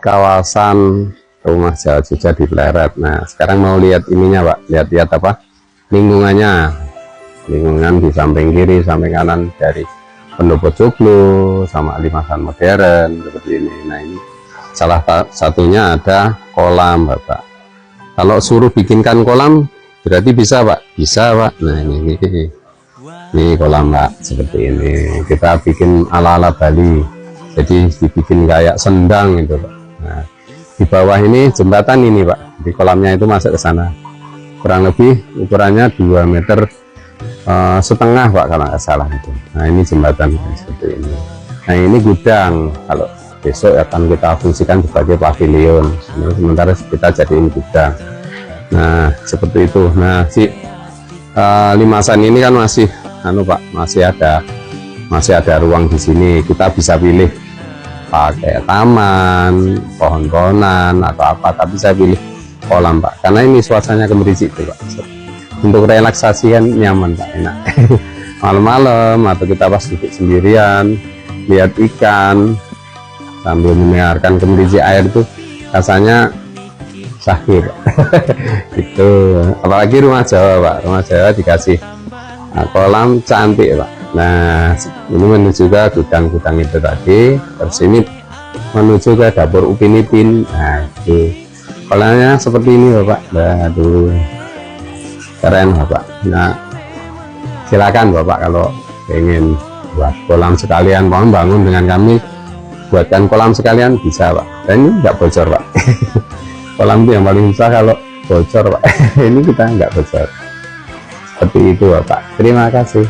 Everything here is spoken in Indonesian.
kawasan rumah Jawa Jogja di Pleret. Nah, sekarang mau lihat ininya, Pak. Lihat apa? Lingkungannya. Lingkungan di samping kiri, samping kanan dari pendopo joglo sama limasan modern seperti ini. Nah, ini salah satunya ada kolam, Bapak. Kalau suruh bikinkan kolam berarti bisa, Pak? Bisa, Pak. Nah, ini kolam, Pak, seperti ini. Kita bikin ala-ala Bali. Jadi dibikin kayak sendang gitu, Pak. Nah, di bawah ini jembatan ini, Pak. Di kolamnya itu masuk ke sana. Kurang lebih ukurannya 2,5 meter, Pak, kalau nggak salah itu. Nah, ini jembatan seperti ini. Nah, ini gudang. Kalau besok akan kita fungsikan sebagai pavilion. Ini sementara kita jadiin gudang. Nah, seperti itu. Nah, si limasan ini kan masih Pak, masih ada ruang di sini. Kita bisa pilih pakai taman, pohon-pohonan atau apa, tapi saya pilih kolam, Pak, karena ini suasananya gemericik tuh, Pak. Untuk relaksasi kan nyaman, Pak, enak. Malam-malam atau kita pas duduk sendirian lihat ikan sambil mendengarkan gemericik air itu rasanya syahir. Itu apalagi rumah Jawa, Pak. Rumah Jawa dikasih kolam cantik, Pak. Nah, ini menuju ke gudang-gudang itu tadi. Terus ini menuju ke dapur Upin Ipin. Nah, itu kolamnya seperti ini, Bapak. Aduh, keren, Bapak. Nah, silakan Bapak kalau ingin buat kolam sekalian, mau bangun dengan kami, buatkan kolam sekalian, bisa, Pak. Dan ini nggak bocor, Pak. Kolam itu yang paling susah kalau bocor, Pak. Ini kita nggak bocor. Seperti itu, Bapak. Terima kasih.